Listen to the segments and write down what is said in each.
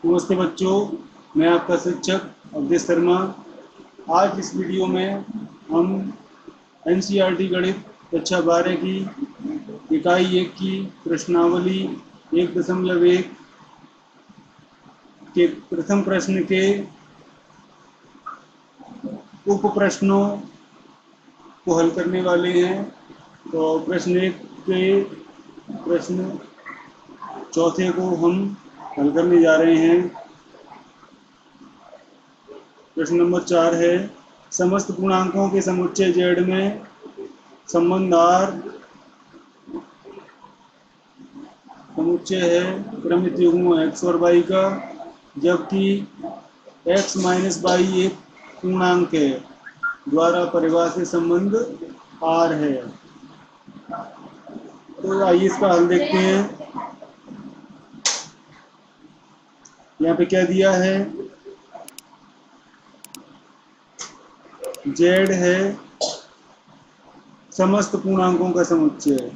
नमस्ते बच्चों, मैं आपका शिक्षक अवधेश शर्मा। आज इस वीडियो में हम एनसीईआरटी गणित कक्षा 12 की इकाई 1 की प्रश्नावली 1.1 के प्रथम प्रश्न के उप प्रश्नों को हल करने वाले हैं। तो प्रश्न 1 के प्रश्न चौथे को हम हल करने जा रहे हैं। प्रश्न नंबर 4 है, समस्त पूर्णांकों के समुच्चय जेड में संबंध आर समुच्चय है क्रमित युग्म एक्स और वाई का, जबकि एक्स माइनस वाई एक पूर्णांक है द्वारा परिभाषित संबंध आर है। तो आइए इसका हल देखते हैं। यहाँ पे क्या दिया है, जेड है समस्त पूर्णांकों का समुच्चय।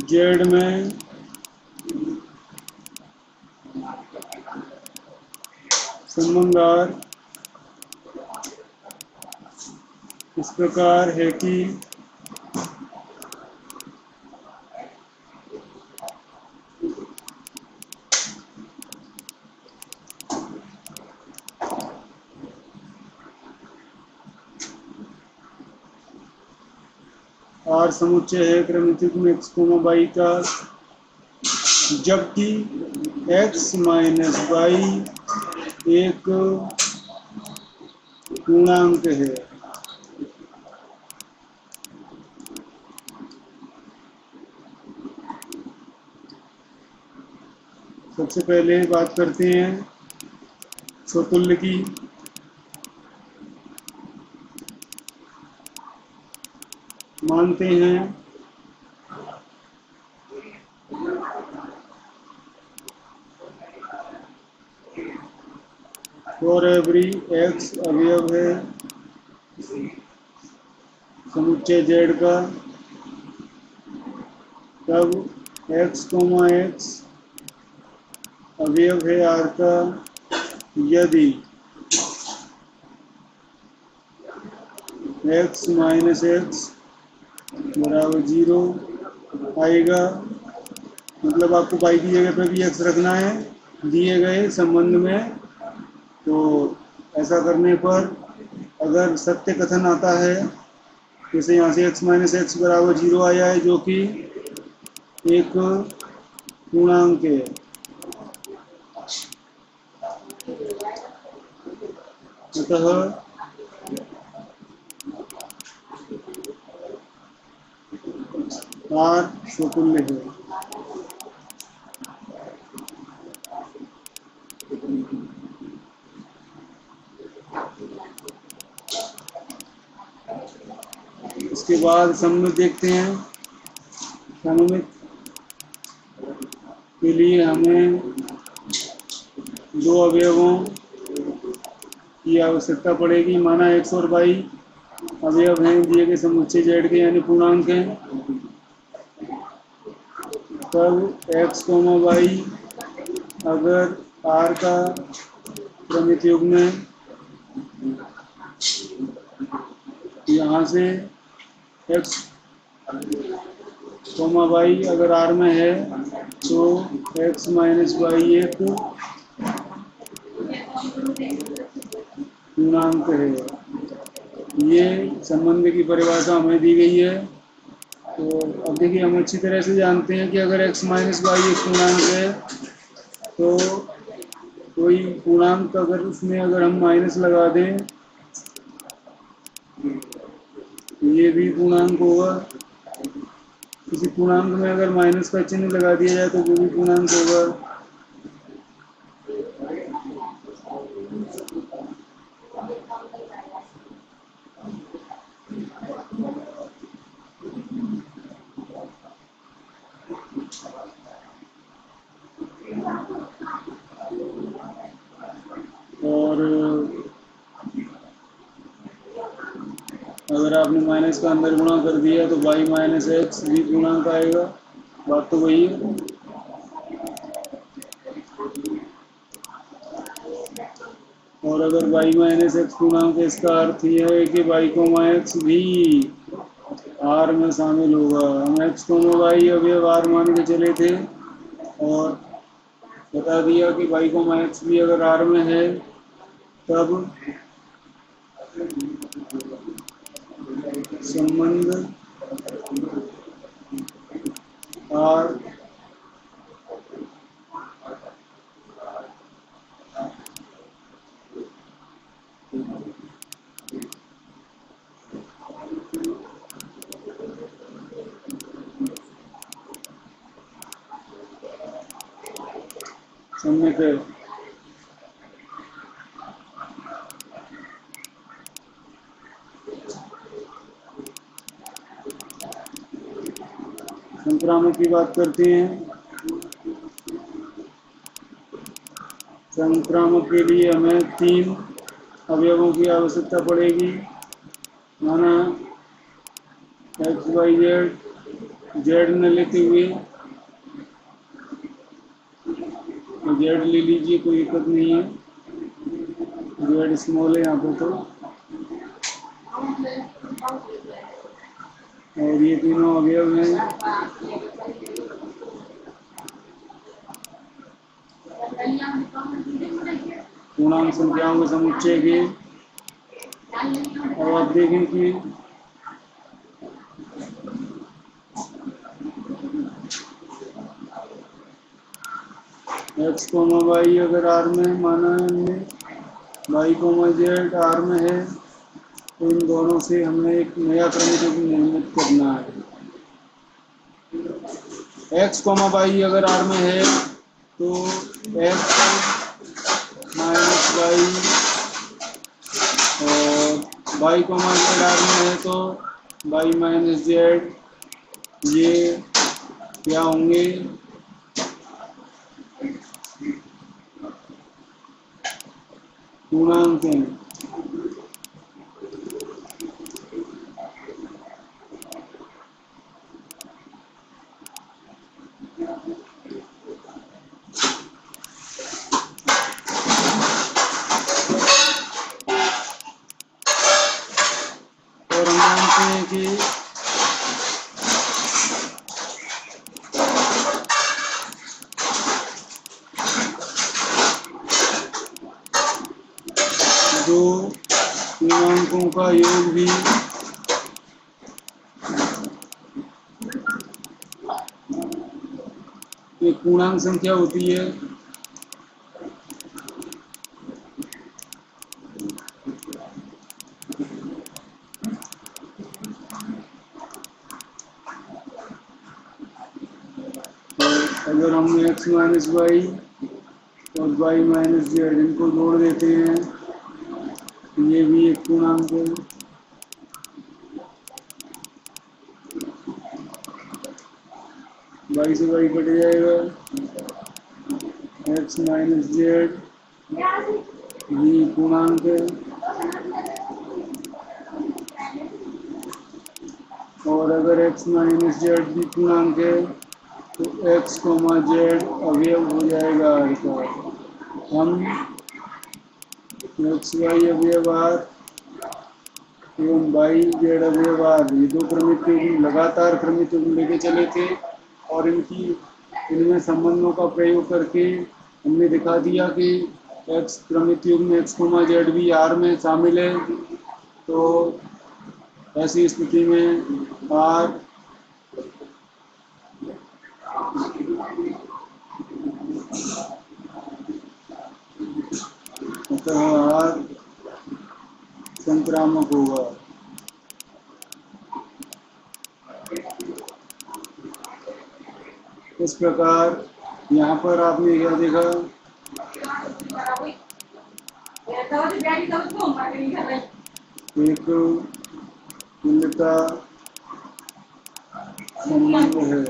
जेड में संबंध आर इस प्रकार है कि आर समुच्चय है क्रमित युग्म एक्स कोमा वाई का, जबकि एक्स माइनस वाई एक पूर्णांक है। सबसे पहले बात करते हैं स्वतुल्य की। मानते हैं फॉर एवरी एक्स अवयव है समुच्चय जेड का, तब एक्स कोमा एक्स अवयव है आर का यदि एक्स माइनस एक्स बराबर 0 आएगा। मतलब आपको वाई की जगह पे भी एक्स रखना है दिए गए संबंध में। तो ऐसा करने पर अगर सत्य कथन आता है, जैसे यहाँ से एक्स माइनस एक्स बराबर 0 आया है जो कि एक पूर्णांक है, अतः आर स्वतुल्य है। इसके बाद सममित देखते हैं। सममित के लिए हमें दो अवयवों की आवश्यकता पड़ेगी। माना एक्स और वाई अवयव हैं दिए गए समुच्चय जेड के, यानी पूर्णांक हैं। तब एक्स कोमा वाई अगर आर का क्रमित युग्म है, यहाँ से एक्स कोमा वाई अगर आर में है तो एक्स माइनस वाई एक पूर्णांक है। ये संबंध की परिभाषा हमें दी गई है। तो अब देखिए, हम अच्छी तरह से जानते हैं कि अगर x माइनस वाई एक पूर्णांक है तो कोई पूर्णांक अगर उसमें अगर हम माइनस लगा दें तो ये भी पूर्णांक होगा। किसी पूर्णांक में अगर माइनस का चिन्ह लगा दिया जाए तो वो भी पूर्णांक होगा। अगर आपने माइनस का अंदर गुणा कर दिया तो y माइनस एक्स भी पूर्णांक आएगा। बात तो वही है। और अगर y माइनस एक्स पूर्णांक है, इसका अर्थ यह है कि y कोमा एक्स भी आर में शामिल होगा। हम एक्स कोमा वाई अवयव आर मान के चले थे और बता दिया कि y कोमा एक्स भी अगर आर में है तब संबंध आर सम्यक है। संक्रामक की बात करते हैं। संक्रामक के लिए हमें 3 अवयवों की आवश्यकता पड़ेगी, माना एक्स वाई जेड, जेड न लेते हुए जेड ले लीजिए, कोई दिक्कत नहीं है, जेड स्मॉल है यहाँ पर तो। और ये तीनों अवयव हैं पूर्णांक संख्याओं के समुच्चय के। अब आप देखें कि एक्स कोमा वाई अगर आर में माना है हमने, वाई कोमा जेड आर में है, तो इन दोनों से हमें एक नया क्रमिक निर्मित करना है। एक्स कोमा वाई अगर आर में है तो एक्स माइनस वाई, और वाई कोमा जेड आर में है तो वाई माइनस जेड, ये क्या होंगे? पूर्णांक हैं। और हम जानते हैं कि दो पूर्णांकों का योग भी एक पूर्णांक संख्या होती है। अगर हम एक्स माइनस वाई और वाई माइनस जेड इनको जोड़ देते हैं तो ये भी एक पूर्णांक है। वाई से वाई कट जाएगा, एक्स माइनस जेड भी पूर्णांक है। और अगर एक्स माइनस जेड भी पूर्णांक है तो एक्स कोमा जेड अवयव हो जाएगा आर का। हम एक्स वाई अवयव आर एवं वाई जेड अवयव आर, ये दो क्रमिक युग्म लगातार क्रमिक युग्म लेके चले थे और इनमें संबंधों का प्रयोग करके हमने दिखा दिया कि एक्स क्रमिक युग्म एक्स कोमा जेड भी आर में शामिल है। तो ऐसी स्थिति में आर अतः आर संक्रामक होगा। इस प्रकार यहाँ पर आपने क्या देखा? एक तुल्यता संबंध है।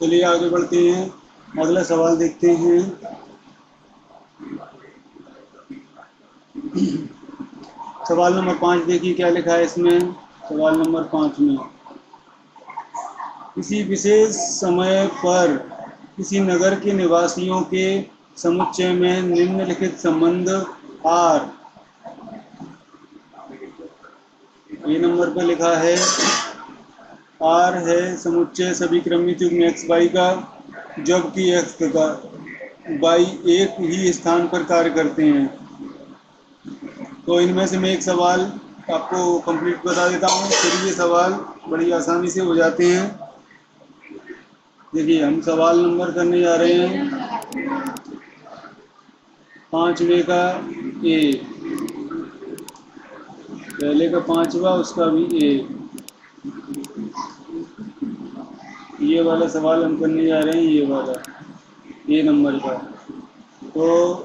चलिए आगे बढ़ते हैं, अगला सवाल देखते हैं। सवाल नंबर 5 देखिए क्या लिखा है इसमें। सवाल नंबर 5 में, किसी विशेष समय पर किसी नगर के निवासियों के समुच्चय में निम्नलिखित संबंध आर, ए नंबर पर लिखा है आर है समुच्चय सभी क्रमित युग्म एक्स वाई का, जबकि एक्स तथा वाई एक ही स्थान पर कार्य करते हैं। तो इनमें से मैं एक सवाल आपको कंप्लीट बता देता हूँ, फिर ये सवाल बड़ी आसानी से हो जाते हैं। देखिए हम सवाल नंबर करने जा रहे हैं 5वें का ए, पहले का 5वां उसका भी ए, ये वाला सवाल हम करने जा रहे हैं, ये वाला ए नंबर का। तो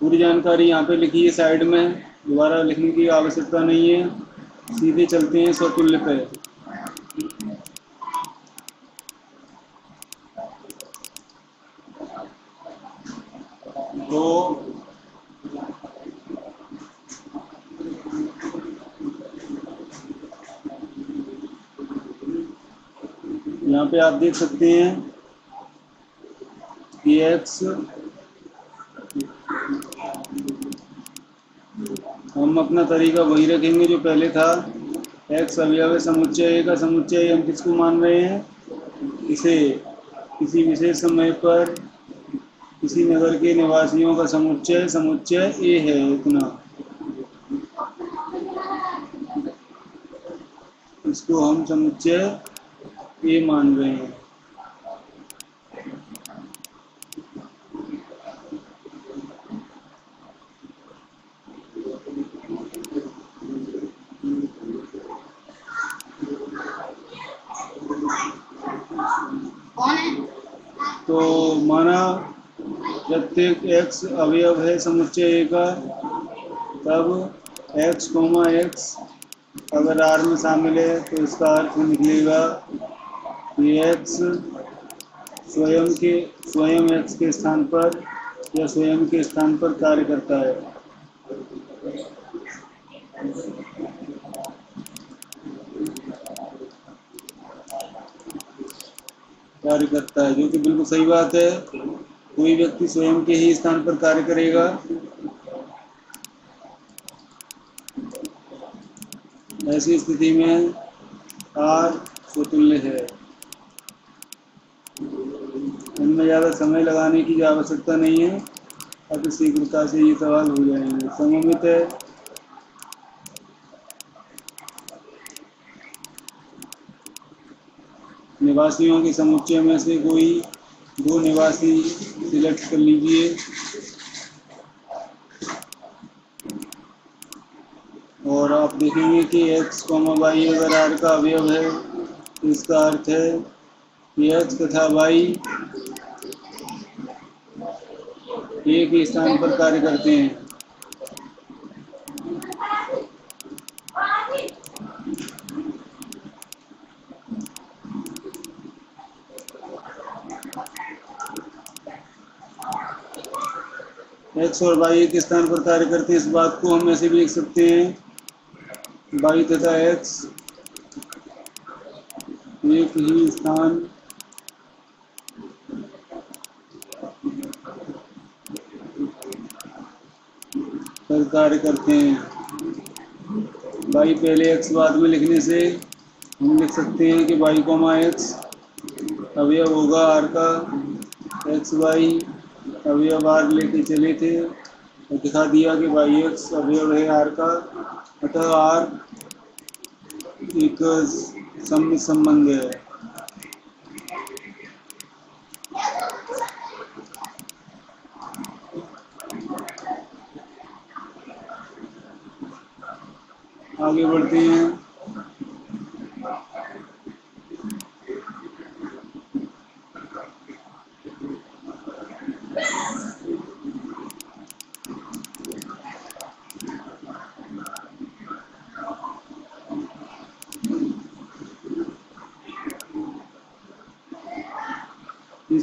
पूरी जानकारी यहाँ पे लिखी है साइड में, दोबारा लिखने की आवश्यकता नहीं है, सीधे चलते हैं स्वतुल्य पे। तो यहाँ पे आप देख सकते हैं कि एक्स, हम अपना तरीका वही रखेंगे जो पहले था। एक्स अवयव समुच्चय का समुच्चय हम किसको मान रहे हैं, इसे किसी विशेष समय पर किसी नगर के निवासियों का समुच्चय, समुच्चय ए है इतना, इसको हम समुच्चय ए मान रहे हैं। तो माना प्रत्येक एक्स अवयव है समुच्चय ए का, तब एक्स कोमा एक्स अगर आर में शामिल है तो इसका अर्थ निकलेगा कि एक्स स्वयं एक्स के स्थान पर या स्वयं के स्थान पर कार्य करता है। कार्य करता है, जो कि बिल्कुल सही बात है। कोई व्यक्ति स्वयं के ही स्थान पर कार्य करेगा, ऐसी स्थिति में आर स्वतुल्य है। इनमें ज़्यादा समय लगाने की आवश्यकता नहीं है, अब शीघ्रता से ये सवाल हो जाएंगे। सममित है, निवासियों के समुच्चय में से कोई दो निवासी सिलेक्ट कर लीजिए और आप देखेंगे कि x, y अगर r का अवयव है तो इसका अर्थ है कि x तथा y एक ही स्थान पर कार्य करते हैं। x और y एक स्थान पर कार्य करते हैं, इस बात को हम ऐसे भी लिख सकते हैं y तथा x एक ही स्थान पर कार्य करते हैं। y पहले x बाद में लिखने से हम लिख सकते हैं कि y कोमा x अवयव होगा r का, एक्स वाई अवयव आर लेके चले थे और दिखा दिया कि वाई एक्स अवयव है आर का, अतः आर एक सममित संबंध है। आगे बढ़ते हैं।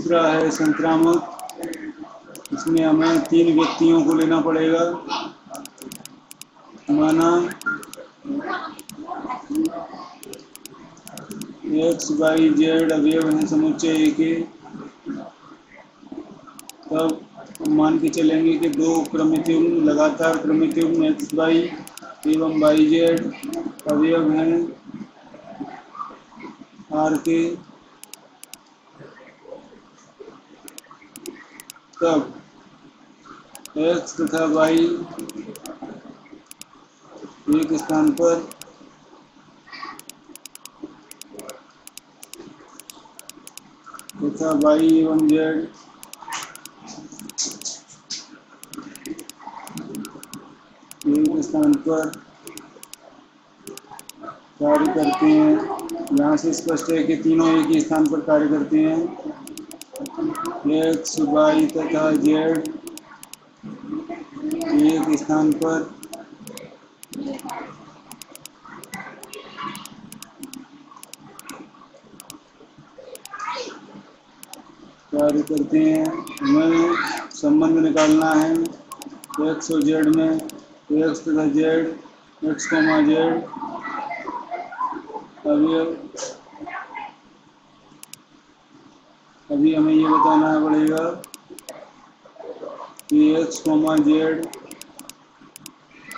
दूसरा है संक्रामक। इसमें हमें 3 व्यक्तियों को लेना पड़ेगा। माना एक्स वाई जेड अवयव हैं समुच्चय ए के, तब मान के चलेंगे कि 2 क्रमिक युग्म लगातार क्रमिक युग्म एक्स वाई एवं वाई जेड अवयव हैं आर के, तब एक्स तथा वाई एक स्थान पर तथा वाई एवं जेड एक स्थान पर कार्य करते हैं। यहाँ से स्पष्ट है कि तीनों एक ही स्थान पर कार्य करते हैं। एक्स वाई तथा जेड एक स्थान पर कार्य करते हैं। हमें संबंध निकालना है एक्स और जेड में। एक्स तथा जेड एक्स कॉमा जेड अभी हमें ये बताना पड़ेगा कि एक्स कॉमा जेड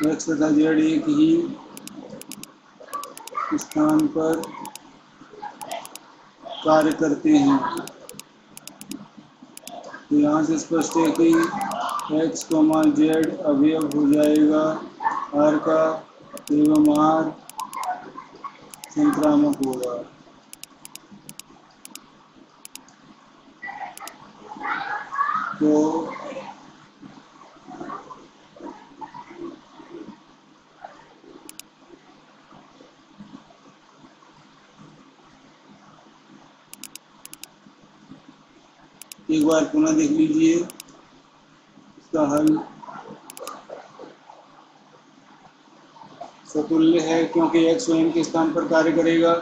एक्स तथा जेड एक ही स्थान पर कार्य करते हैं। तो यहाँ से स्पष्ट है कि एक्स कॉमा जेड अवयव हो जाएगा आर का एवं आर संक्रामक होगा। तो एक बार पुनः देख लीजिए इसका हल सतुल्य है, क्योंकि x स्वयं के स्थान पर कार्य करेगा,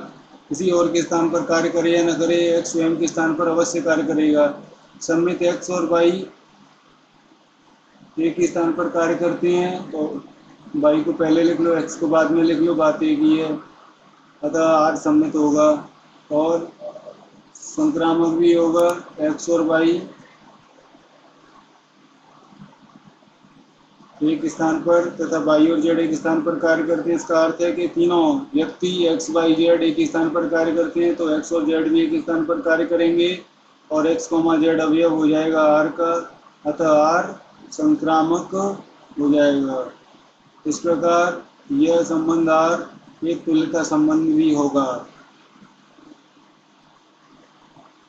किसी और के स्थान पर कार्य करे या न करे, x स्वयं के स्थान पर अवश्य कार्य करेगा। सम्मित x और y एक ही स्थान पर कार्य करते हैं, तो y को पहले लिख लो, x को बाद में लिख लो, बात एक ही है। अतः r सम्मित होगा और संक्रामक भी होगा। x और y एक स्थान पर तथा y और z एक स्थान पर कार्य करते हैं। इसका अर्थ है कि तीनों व्यक्ति x y z एक स्थान पर कार्य करते हैं, तो x और z भी एक स्थान पर कार्य करेंगे और x, z अवयव हो जाएगा r का, अतः r संक्रामक हो जाएगा। इस प्रकार यह संबंध r एक तुल्यता संबंध भी होगा।